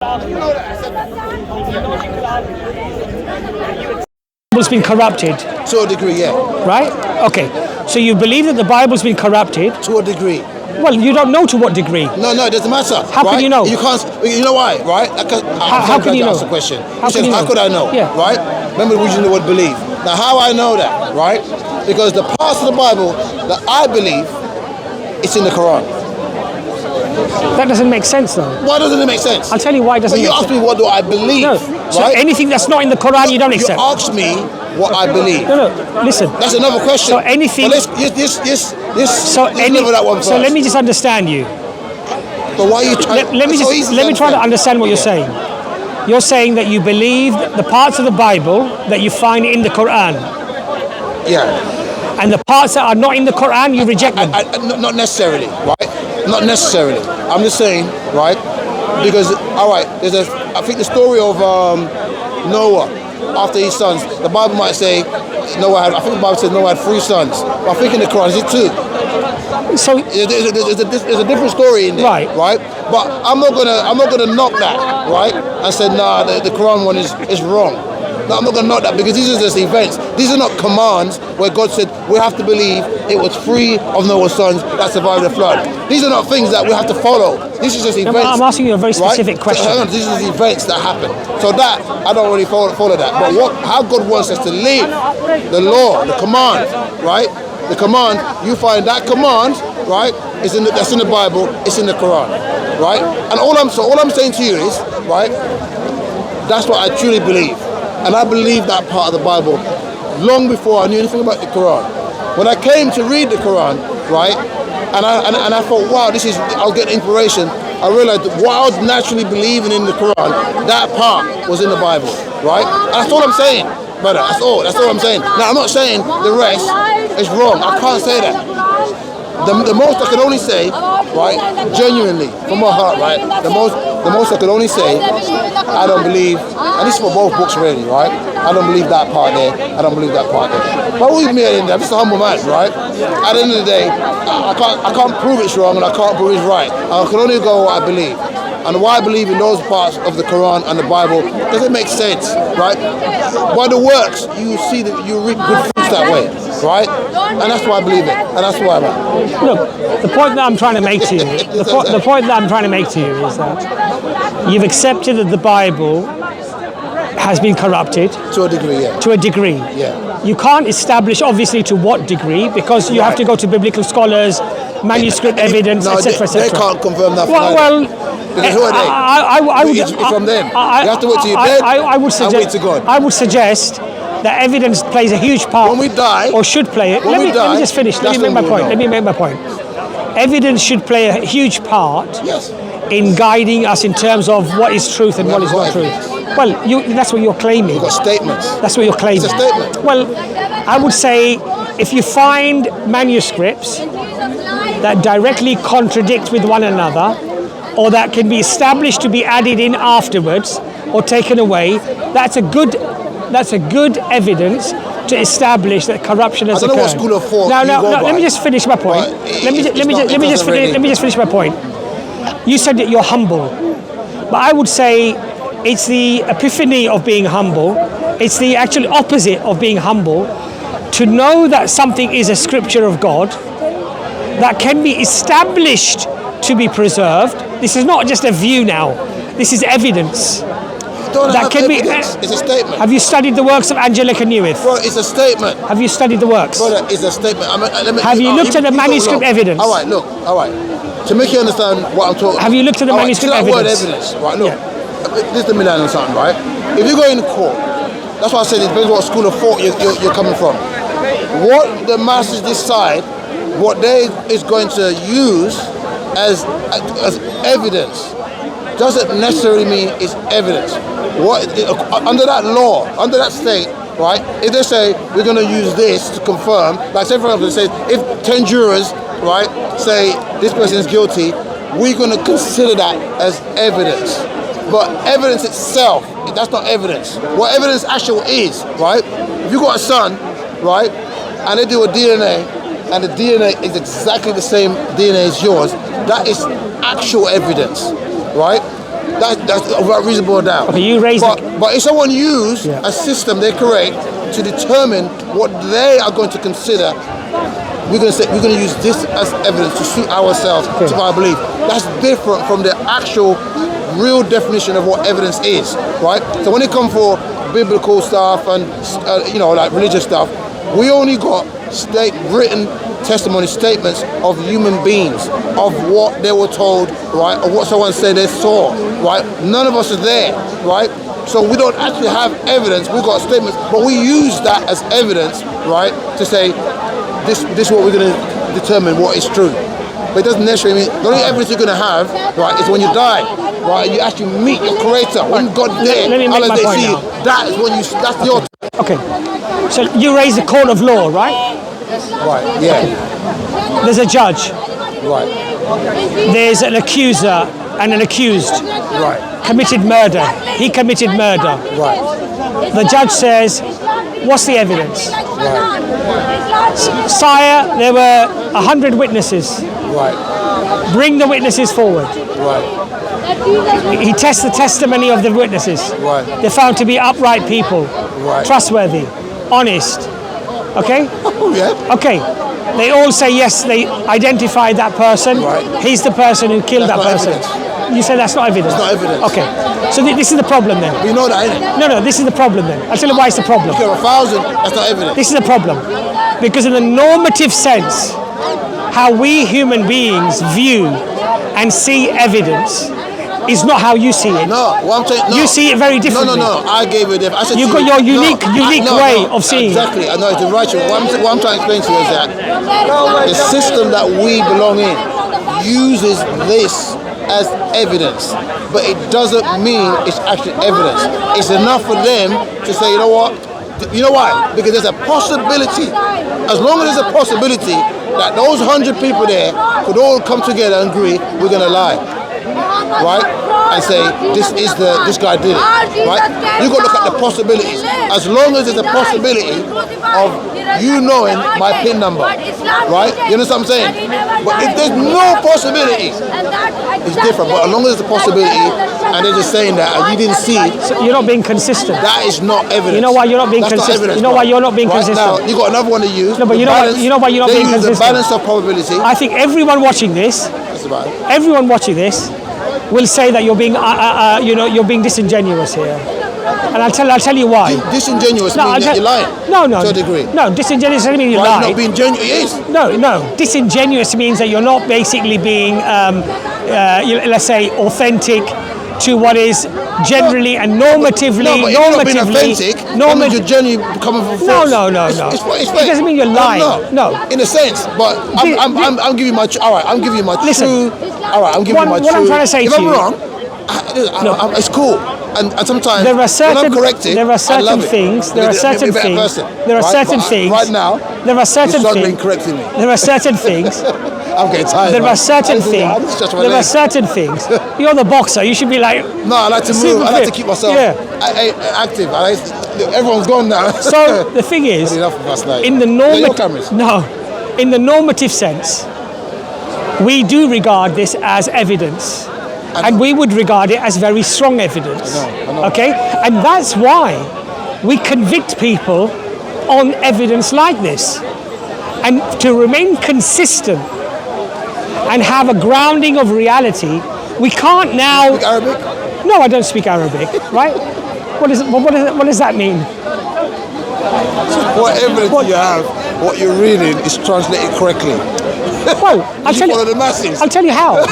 Bible's been corrupted. To a degree, yeah. Right? Okay. So you believe that the Bible's been corrupted? To a degree. Well, you don't know to what degree. No, it doesn't matter. How can you know? You can't. You know why, right? How can you know? That's the question. How could I know? Yeah. Right? Remember, we using the word believe. Now, how I know that, right? Because the parts of the Bible that I believe, it's in the Quran. That doesn't make sense, though. Why doesn't it make sense? I'll tell you why it doesn't make sense. You asked me what do I believe. No. So right? anything that's not in the Quran, you don't accept. You asked me what I believe. No. Listen. That's another question. So anything. Let's deliver that one first. So let me just understand you. But why are you trying? Let me try to understand what you're saying. You're saying that you believe the parts of the Bible that you find in the Quran. Yeah. And the parts that are not in the Quran, you reject them. Not necessarily, right? Not necessarily. I'm just saying, right? Because, all right, I think the story of Noah after his sons. The Bible might say I think the Bible says Noah had 3 sons. But I think in the Quran, is it 2? So there's a different story in there, right? But I'm not gonna knock that, right? And say nah, the Quran one is wrong. No, I'm not gonna knock that because these are just events. These are not commands where God said we have to believe it was 3 of Noah's sons that survived the flood. These are not things that we have to follow. This is just events. I'm asking you a very specific question. These are the events that happen. So that I don't really follow that. But how God wants us to live, the law, the command, right? The command, you find that command, right? That's in the Bible. It's in the Quran, right? And all I'm saying to you is, right? That's what I truly believe, and I believe that part of the Bible long before I knew anything about the Quran. When I came to read the Quran, right, and I thought, wow, I'll get inspiration. I realized that what I was naturally believing in the Quran, that part was in the Bible, right? And that's all I'm saying, brother. That's all I'm saying. Now I'm not saying the rest is wrong. I can't say that. The most I can only say, right, genuinely, from my heart, right, the most I can only say, I don't believe, and this is for both books really, right, I don't believe that part there, I don't believe that part there. But with me at the end, I'm just a humble man, right? At the end of the day, I can't prove it's wrong and I can't prove it's right. I can only go what I believe. And why I believe in those parts of the Quran and the Bible doesn't make sense, right? By the works, you see that you reap good fruits that way, right? And that's why I believe it, and that's why I'm at. Look, the point that I'm trying to make to you, the point that I'm trying to make to you is that you've accepted that the Bible has been corrupted. To a degree, yeah. To a degree. Yeah. You can't establish, obviously, to what degree, because you have to go to biblical scholars, manuscript evidence, etc., etc. They can't confirm that. Well, because who are they? I would. It's from them. You have to wait till you're dead. I would suggest. And wait to God. I would suggest that evidence plays a huge part. When we die, or should play it. Let me just finish. Let me make my point. Evidence should play a huge part. Yes. In guiding us in terms of what is truth and what is not truth. Well, that's what you're claiming. You've got statements. That's what you're claiming. It's a statement. Well, I would say if you find manuscripts that directly contradict with one another, or that can be established to be added in afterwards or taken away, that's a good evidence to establish that corruption has occurred. I don't know what school of thought. No. Let me just finish my point. Let me just finish my point. You said that you're humble, but I would say it's the epiphany of being humble. It's the actual opposite of being humble. To know that something is a scripture of God that can be established to be preserved. This is not just a view now. This is evidence. That can evidence. It's a statement. Have you studied the works of Angelica Newith? Bro, it's a statement. Have you studied the works? Brother, it's a statement. Have you looked at the manuscript evidence? All right, look. All right. To make you understand what I'm talking about. Have you looked at the manuscript evidence? Word evidence. Right, look. Yeah. This is the Milan or something, right? If you go in court, that's why I said it depends what school of thought you're coming from. What the masters decide, what they is going to use as evidence doesn't necessarily mean it's evidence. Under that law, under that state, right? If they say we're going to use this to confirm, like say for example, they say if 10 jurors, right, say this person is guilty, we're going to consider that as evidence. But evidence itself, that's not evidence. What evidence actual is, right? If you got a son, right, and they do a DNA, and the DNA is exactly the same DNA as yours, that is actual evidence, right? That's without reasonable doubt. Okay, you raised but if someone use a system they create to determine what they are going to consider, we're going to use this as evidence to suit ourselves, to our belief. That's different from the actual real definition of what evidence is, right? So when it comes for biblical stuff and like religious stuff, we only got written testimony statements of human beings, of what they were told, right, or what someone said they saw, right? None of us are there, right? So we don't actually have evidence. We've got statements, but we use that as evidence, right, to say this is what we're going to determine what is true. But it doesn't necessarily mean the only evidence you're going to have, right, is when you die, right? You actually meet your Creator. When God there, let me make my point now. That is when that's your. Okay. So you raise a court of law, right? Right. Yeah. There's a judge. Right. There's an accuser and an accused. Right. Committed murder. He committed murder. Right. The judge says, what's the evidence? Right. Sire, there were 100 witnesses. Right. Bring the witnesses forward. Right. He tests the testimony of the witnesses. Right. They're found to be upright people, Right. trustworthy, honest. Okay? Yeah. Okay. They all say yes, they identified that person. Right. He's the person who killed That's that not person. evidence. You say that's not evidence? It's not evidence. Okay. So this is the problem then? We know that, innit? No, this is the problem then. I'll tell you why it's the problem. Okay, 1,000, that's not evidence. This is a problem. Because in the normative sense, how we human beings view and see evidence is not how you see it. No, what I'm saying, no. You see it very differently. No. I gave it. I said You've got your unique way of seeing exactly. I know it's the right. What I'm trying to explain to you is that the system that we belong in uses this as evidence, but it doesn't mean it's actually evidence. It's enough for them to say, you know what? You know why? Because there's a possibility. As long as there's a possibility that those 100 people there could all come together and agree, we're going to lie. Right? And say, this guy did it. Right? You got to look at the possibilities. As long as there's a possibility of you knowing my PIN number. Right? You understand what I'm saying? But if there's no possibility, it's different. But as long as there's a possibility and they're just saying that and you didn't see it, So you're not being consistent. that is not evidence. You know why you're not being That's consistent? Not evidence, you know why you're not being right consistent? now, you got another one to use. No, but you know why you're not being consistent? The balance of probability. I think everyone watching this, That's about it. everyone watching this, will say that you're being disingenuous here, and I'll tell you why. Disingenuous means that you're lying. No. To a degree. No, disingenuous doesn't mean you Why lie. not being genuine? It is. No. Disingenuous means that you're not basically being, let's say, authentic to what is generally and normatively. No, but if you're not being authentic, that means you're genuinely coming from false. No. It's It doesn't mean you're lying. No. In a sense, but I'm giving you my. All right, I'm giving you my Listen, true. All right, I'm giving you my true. What I'm trying to say if to I'm you. wrong, it's cool. And sometimes There are certain, when I'm corrected, there are certain I love things. it. There are Because it certain makes me a better things. person, There are right? certain But things. Right now, there are certain you're struggling things. correcting me. There are certain things. I'm getting tired. There man. are certain things. There are certain things. You're the boxer. You should be like. No, I like to move. I like to keep myself active. Everyone's gone now. So the thing is, enough of us now. in the Your cameras. in the normative sense, we do regard this as evidence. And we would regard it as very strong evidence. I know. Okay? And that's why we convict people on evidence like this. And to remain consistent and have a grounding of reality, we can't now. Speak Arabic? No, I don't speak Arabic, right? What does that mean? What evidence you have, what you're reading is translated correctly. Well, Follow the masses. I'll tell you how.